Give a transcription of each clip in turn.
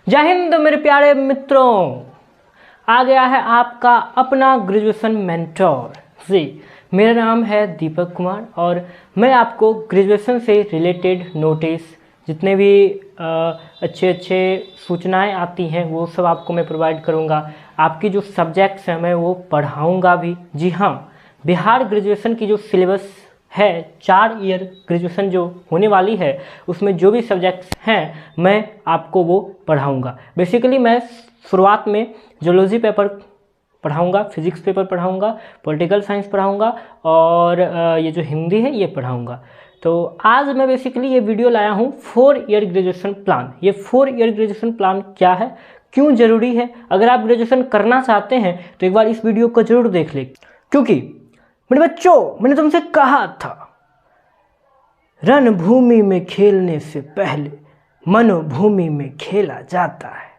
जय हिंद मेरे प्यारे मित्रों, आ गया है आपका अपना ग्रेजुएशन मेंटोर। जी, मेरा नाम है दीपक कुमार और मैं आपको ग्रेजुएशन से रिलेटेड नोटिस, जितने भी अच्छे सूचनाएं आती हैं वो सब आपको मैं प्रोवाइड करूंगा। आपकी जो सब्जेक्ट्स हैं मैं वो पढ़ाऊंगा भी। जी हाँ, बिहार ग्रेजुएशन की जो सिलेबस है, 4 ईयर ग्रेजुएशन जो होने वाली है, उसमें जो भी सब्जेक्ट्स हैं मैं आपको वो पढ़ाऊंगा। बेसिकली मैं शुरुआत में ज्योलॉजी पेपर पढ़ाऊंगा, फिजिक्स पेपर पढ़ाऊंगा, पॉलिटिकल साइंस पढ़ाऊंगा और ये जो हिंदी है ये पढ़ाऊंगा। तो आज मैं बेसिकली ये वीडियो लाया हूँ 4 ईयर ग्रेजुएशन प्लान। ये 4 ईयर ग्रेजुएशन प्लान क्या है, क्यों ज़रूरी है, अगर आप ग्रेजुएशन करना चाहते हैं तो एक बार इस वीडियो को जरूर देख लें। क्योंकि मेरे बच्चों, मैंने तुमसे कहा था रणभूमि में खेलने से पहले मनोभूमि में खेला जाता है।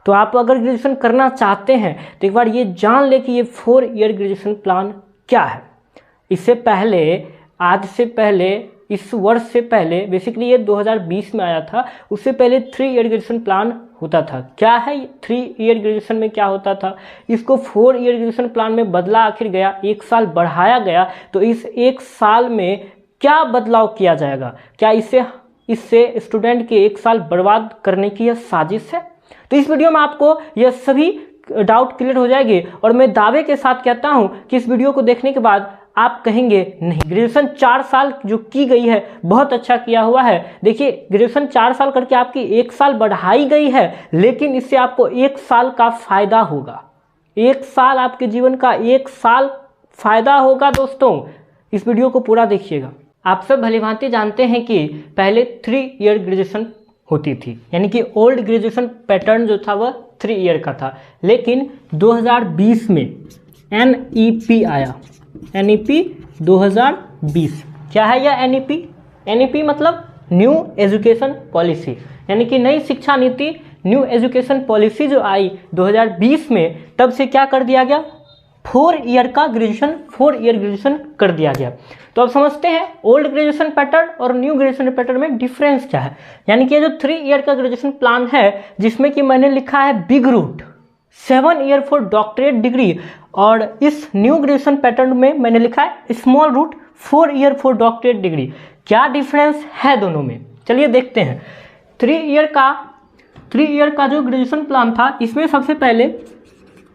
तो आप अगर ग्रेजुएशन करना चाहते हैं तो एक बार ये जान ले कि ये 4 ईयर ग्रेजुएशन प्लान क्या है। इससे पहले, आज से पहले, इस वर्ष से पहले, बेसिकली ये 2020 में आया था, उससे पहले 3 ईयर ग्रेजुएशन प्लान होता था। क्या है 3 ईयर ग्रेजुएशन में, क्या होता था, इसको 4 ईयर ग्रेजुएशन प्लान में बदला आखिर गया, 1 साल बढ़ाया गया। तो इस 1 साल में क्या बदलाव किया जाएगा, क्या इससे स्टूडेंट के 1 साल बर्बाद करने की यह साजिश है? तो इस वीडियो में आपको यह सभी डाउट क्लियर हो जाएंगे और मैं दावे के साथ कहता हूं कि इस वीडियो को देखने के बाद आप कहेंगे नहीं, ग्रेजुएशन 4 साल जो की गई है बहुत अच्छा किया हुआ है। देखिए, ग्रेजुएशन 4 साल करके आपकी 1 साल बढ़ाई गई है, लेकिन इससे आपको 1 साल का फायदा होगा। 1 साल आपके जीवन का 1 साल फायदा होगा। दोस्तों, इस वीडियो को पूरा देखिएगा। आप सब भलीभांति जानते हैं कि पहले 3 ईयर ग्रेजुएशन होती थी, यानी कि ओल्ड ग्रेजुएशन पैटर्न जो था वह 3 ईयर का था। लेकिन 2020 में NEP आया। NEP 2020 क्या है यह NEP? NEP मतलब न्यू एजुकेशन पॉलिसी, यानी कि नई शिक्षा नीति, न्यू एजुकेशन पॉलिसी जो आई 2020 में, तब से क्या कर दिया गया, 4 ईयर का ग्रेजुएशन, 4 ईयर ग्रेजुएशन कर दिया गया। तो अब समझते हैं ओल्ड ग्रेजुएशन पैटर्न और न्यू ग्रेजुएशन पैटर्न में डिफरेंस क्या है। यानी कि ये जो 3 ईयर का ग्रेजुएशन प्लान है, जिसमें कि मैंने लिखा है big root 7 year for doctorate degree, और इस न्यू ग्रेजुएशन पैटर्न में मैंने लिखा है small root 4 year for doctorate degree. क्या डिफरेंस है दोनों में, चलिए देखते हैं। 3 ईयर का जो ग्रेजुएशन प्लान था, इसमें सबसे पहले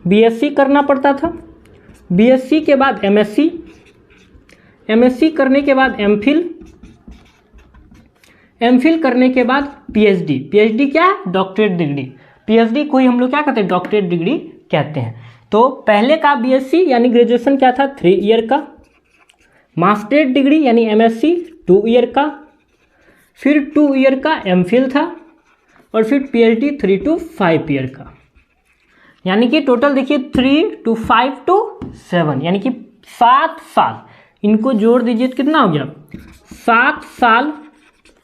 BSc करना पड़ता था, BSc के बाद MSc, MSc करने के बाद MPhil, MPhil करने के बाद PhD। PhD क्या है, डॉक्टरेट डिग्री। PhD को ही हम लोग क्या कहते हैं, डॉक्टरेट डिग्री कहते हैं। तो पहले का BSc यानी ग्रेजुएशन क्या था, 3 ईयर का, मास्टरेट डिग्री यानी MSc 2 ईयर का, फिर 2 ईयर का MPhil था, और फिर PhD 3 to 5 ईयर का। यानी कि टोटल देखिए 3 to 5 to 7, यानी कि 7 साल। इनको जोड़ दीजिए तो कितना हो गया, 7 साल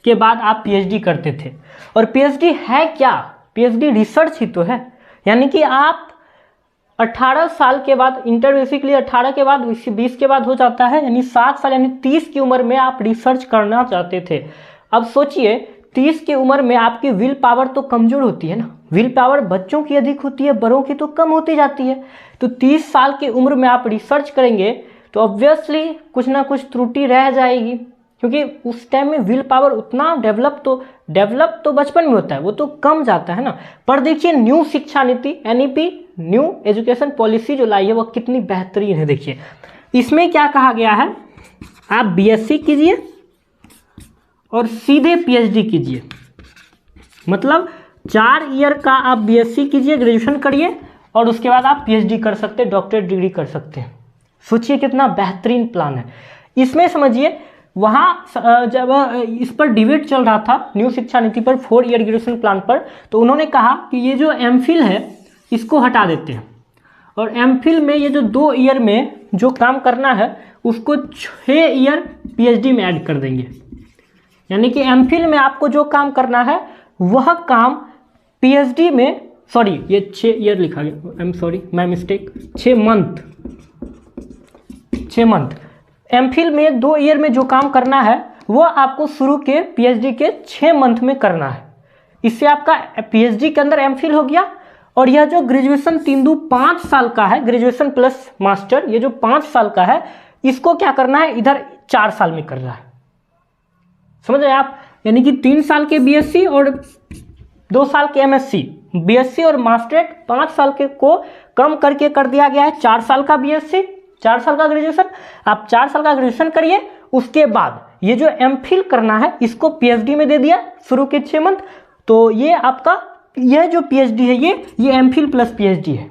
के बाद आप PhD करते थे। और PhD है क्या, PhD रिसर्च ही तो है। यानी कि आप 18 साल के बाद, इंटर बेसिकली 18 के बाद 20 के बाद हो जाता है, यानी 7 साल यानी 30 की उम्र में आप रिसर्च करना चाहते थे। अब सोचिए, 30 की उम्र में आपकी विल पावर तो कमज़ोर होती है ना, विल पावर बच्चों की अधिक होती है, बड़ों की तो कम होती जाती है। तो 30 साल की उम्र में आप रिसर्च करेंगे तो ऑब्वियसली कुछ ना कुछ त्रुटि रह जाएगी, क्योंकि उस टाइम में विल पावर उतना डेवलप तो बचपन में होता है, वो तो कम जाता है ना। पर देखिए, न्यू शिक्षा नीति NEP, न्यू एजुकेशन पॉलिसी जो लाई है वो कितनी बेहतरीन है। देखिए, इसमें क्या कहा गया है, आप BSc कीजिए और सीधे PhD कीजिए। मतलब 4 ईयर का आप BSc कीजिए, ग्रेजुएशन करिए, और उसके बाद आप PhD कर सकते हैं, डॉक्टरेट डिग्री कर सकते हैं। सोचिए कितना बेहतरीन प्लान है। इसमें समझिए, वहाँ जब इस पर डिबेट चल रहा था न्यू शिक्षा नीति पर, 4 ईयर ग्रेजुएशन प्लान पर, तो उन्होंने कहा कि ये जो MPhil है इसको हटा देते हैं, और MPhil में ये जो 2 ईयर में जो काम करना है उसको 6 ईयर PhD में ऐड कर देंगे। यानी कि MPhil में आपको जो काम करना है वह काम PhD में, सॉरी ये 6 ईयर लिखा गया, I am sorry, my mistake, 6 month. MPhil में 2 ईयर में जो काम करना है वो आपको शुरू के PhD के 6 मंथ में करना है। इससे आपका पीएचडी के अंदर एमफिल हो गया। और यह जो ग्रेजुएशन 3-5 साल का है, ग्रेजुएशन प्लस मास्टर, ये जो 5 साल का है, इसको क्या करना है, इधर 4 साल में कर रहा है। समझ रहे आप? यानी कि 3 साल के बीएससी और 2 साल के एमएससी, बीएससी और मास्टरेट 5 साल के को कम करके कर दिया गया है 4 साल का बीएससी, 4 साल का ग्रेजुएशन। आप 4 साल का ग्रेजुएशन करिए, उसके बाद ये जो एमफिल करना है इसको पीएचडी में दे दिया शुरू के 6 मंथ। तो ये आपका यह जो पीएचडी है ये एमफिल प्लस पीएचडी है,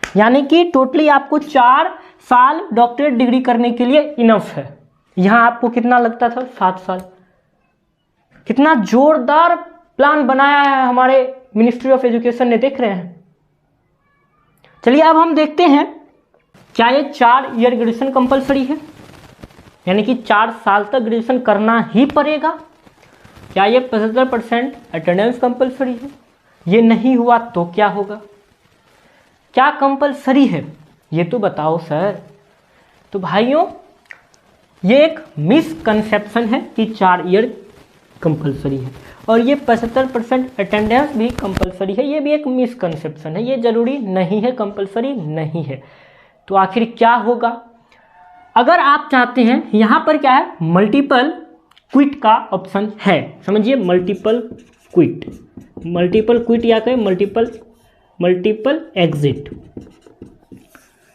यानी कि टोटली आपको 4 साल डॉक्टरेट डिग्री करने के लिए इनफ है। यहाँ आपको कितना लगता था, 7 साल। कितना जोरदार प्लान बनाया है हमारे मिनिस्ट्री ऑफ एजुकेशन ने, देख रहे हैं। चलिए अब हम देखते हैं, क्या ये 4 ईयर ग्रेजुएशन कंपलसरी है, यानी कि 4 साल तक ग्रेजुएशन करना ही पड़ेगा? क्या ये 75% अटेंडेंस कंपलसरी है? ये नहीं हुआ तो क्या होगा? क्या कंपलसरी है ये तो बताओ सर। तो भाइयों, ये एक मिसकंसेप्शन है कि 4 ईयर कंपलसरी है, और ये 75% अटेंडेंस भी कंपलसरी है, ये भी एक मिसकंसेप्शन है। ये जरूरी नहीं है, कंपलसरी नहीं है। तो आखिर क्या होगा? अगर आप चाहते हैं, यहाँ पर क्या है, मल्टीपल क्विट का ऑप्शन है, समझिए, मल्टीपल क्विट, मल्टीपल क्विट या कहें मल्टीपल एग्जिट।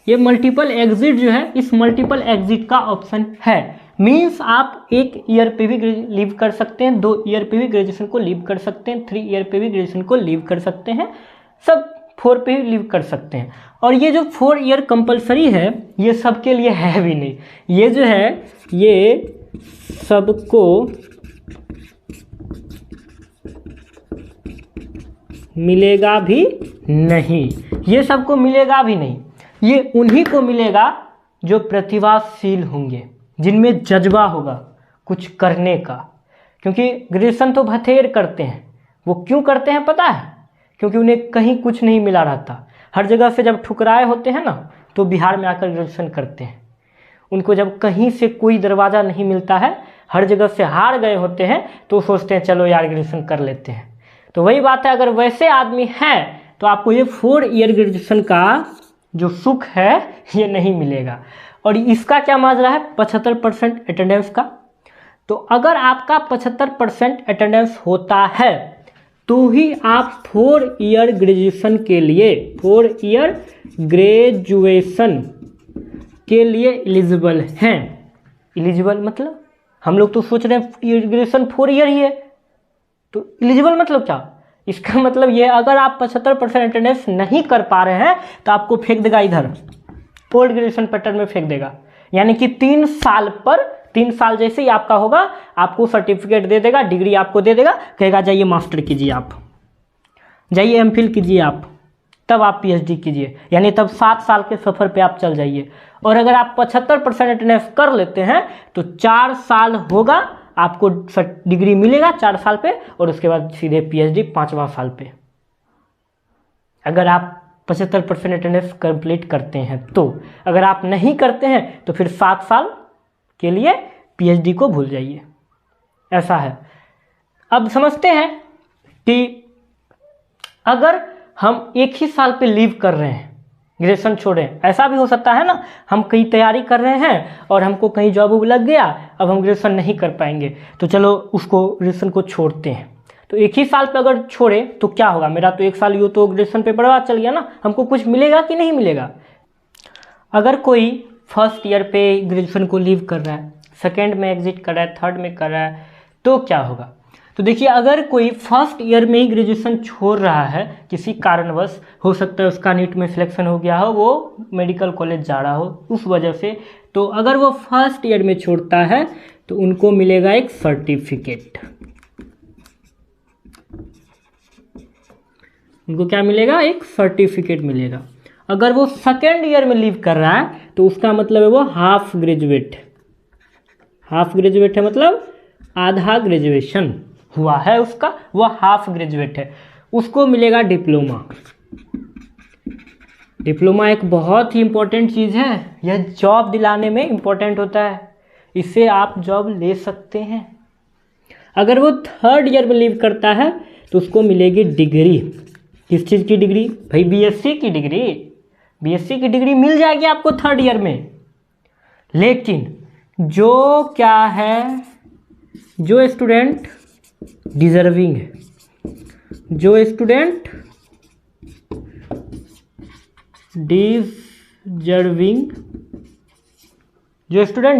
ये मल्टीपल एग्जिट जो है, इस मल्टीपल एग्जिट का ऑप्शन है। मीन्स आप 1 ईयर पे भी लीव कर सकते हैं, 2 ईयर पे भी ग्रेजुएशन को लीव कर सकते हैं, 3 ईयर पे भी ग्रेजुएशन को लीव कर सकते हैं, सब 4 पे भी लीव कर सकते हैं। और ये जो 4 ईयर कंपलसरी है, ये सबके लिए है भी नहीं। ये जो है, ये सबको मिलेगा भी नहीं, ये सबको मिलेगा भी नहीं। ये उन्हीं को मिलेगा जो प्रतिभाशील होंगे, जिनमें जज्बा होगा कुछ करने का। क्योंकि ग्रेजुएशन तो भथेर करते हैं, वो क्यों करते हैं पता है? क्योंकि उन्हें कहीं कुछ नहीं मिला रहता। हर जगह से जब ठुकराए होते हैं ना, तो बिहार में आकर ग्रेजुएशन करते हैं। उनको जब कहीं से कोई दरवाज़ा नहीं मिलता है, हर जगह से हार गए होते हैं, तो सोचते हैं चलो यार ग्रेजुएशन कर लेते हैं। तो वही बात है, अगर वैसे आदमी हैं तो आपको ये 4 ईयर ग्रेजुएशन का जो सुख है ये नहीं मिलेगा। और इसका क्या माजरा है, 75% अटेंडेंस का। तो अगर आपका 75% अटेंडेंस होता है तो ही आप 4 ईयर ग्रेजुएशन के लिए, 4 ईयर ग्रेजुएशन के लिए एलिजिबल हैं। एलिजिबल मतलब हम लोग तो सोच रहे हैं ग्रेजुएशन 4 ईयर ही है, तो एलिजिबल मतलब क्या? इसका मतलब ये, अगर आप 75% अटेंडेंस नहीं कर पा रहे हैं तो आपको फेंक देगा इधर, पोस्ट ग्रेजुएशन पैटर्न में फेंक देगा। यानी कि 3 साल पर, 3 साल जैसे ही आपका होगा, आपको सर्टिफिकेट दे देगा, डिग्री आपको दे देगा, कहेगा जाइए मास्टर कीजिए, आप जाइए एमफिल कीजिए, आप तब आप पीएचडी कीजिए। यानी तब 7 साल के सफ़र पे आप चल जाइए। और अगर आप 75% अटेंडेंस कर लेते हैं तो 4 साल होगा, आपको डिग्री मिलेगा 4 साल पे, और उसके बाद सीधे पीएचडी 5वां साल पे। अगर आप 75% अटेंडेंस कंप्लीट करते हैं तो। अगर आप नहीं करते हैं तो फिर 7 साल के लिए पीएचडी को भूल जाइए। ऐसा है। अब समझते हैं कि अगर हम 1 ही साल पे लीव कर रहे हैं, ग्रेजुएशन छोड़ें, ऐसा भी हो सकता है ना, हम कहीं तैयारी कर रहे हैं और हमको कहीं जॉब वॉब लग गया, अब हम ग्रेजुएशन नहीं कर पाएंगे, तो चलो उसको ग्रेजुएशन को छोड़ते हैं। तो 1 ही साल पे अगर छोड़े तो क्या होगा, मेरा तो 1 साल यूँ तो ग्रेजुएशन पे बर्बाद चल गया ना, हमको कुछ मिलेगा कि नहीं मिलेगा? अगर कोई फर्स्ट ईयर पे ग्रेजुएशन को लीव कर रहा है, सेकेंड में एग्जिट कर रहा है, थर्ड में कर रहा है, तो क्या होगा? तो देखिए, अगर कोई फर्स्ट ईयर में ही ग्रेजुएशन छोड़ रहा है किसी कारणवश, हो सकता है उसका नीट में सिलेक्शन हो गया हो, वो मेडिकल कॉलेज जा रहा हो उस वजह से, तो अगर वो फर्स्ट ईयर में छोड़ता है तो उनको मिलेगा एक सर्टिफिकेट। उनको क्या मिलेगा? एक सर्टिफिकेट मिलेगा। अगर वो सेकेंड ईयर में लीव कर रहा है तो उसका मतलब है वो हाफ ग्रेजुएट। हाफ ग्रेजुएट है मतलब आधा ग्रेजुएशन हुआ है उसका, वो हाफ ग्रेजुएट है, उसको मिलेगा डिप्लोमा। डिप्लोमा एक बहुत ही इंपॉर्टेंट चीज़ है, यह जॉब दिलाने में इंपॉर्टेंट होता है, इससे आप जॉब ले सकते हैं। अगर वो थर्ड ईयर में लीव करता है तो उसको मिलेगी डिग्री। किस चीज़ की डिग्री भाई? बीएससी की डिग्री। बीएससी की डिग्री मिल जाएगी आपको 3rd ईयर में। लेकिन जो क्या है, जो स्टूडेंट डिजर्विंग है, जो स्टूडेंट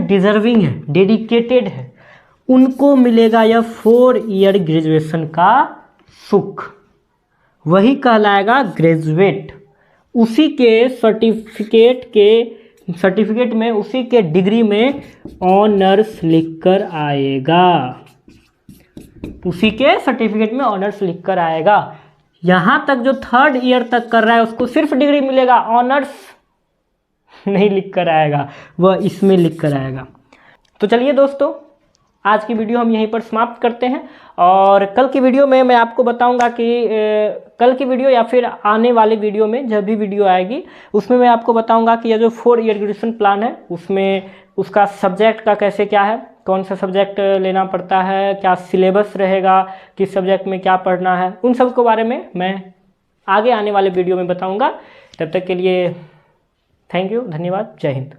डिजर्विंग है, डेडिकेटेड है, उनको मिलेगा यह 4 ईयर ग्रेजुएशन का सुख। वही कहलाएगा ग्रेजुएट। उसी के सर्टिफिकेट में, उसी के डिग्री में ऑनर्स लिखकर आएगा। उसी के सर्टिफिकेट में ऑनर्स लिखकर आएगा। यहाँ तक जो 3rd ईयर तक कर रहा है उसको सिर्फ डिग्री मिलेगा, ऑनर्स नहीं लिख कर आएगा, वह इसमें लिख कर आएगा। तो चलिए दोस्तों, आज की वीडियो हम यहीं पर समाप्त करते हैं और कल की वीडियो में मैं आपको बताऊंगा कि कल की वीडियो या फिर आने वाले वीडियो में जब भी वीडियो आएगी उसमें मैं आपको बताऊंगा कि यह जो 4 ईयर ग्रेजुएशन प्लान है उसमें उसका सब्जेक्ट का कैसे क्या है, कौन सा सब्जेक्ट लेना पड़ता है, क्या सिलेबस रहेगा, किस सब्जेक्ट में क्या पढ़ना है, उन सब के बारे में मैं आगे आने वाले वीडियो में बताऊँगा। तब तक के लिए थैंक यू, धन्यवाद, जय हिंद।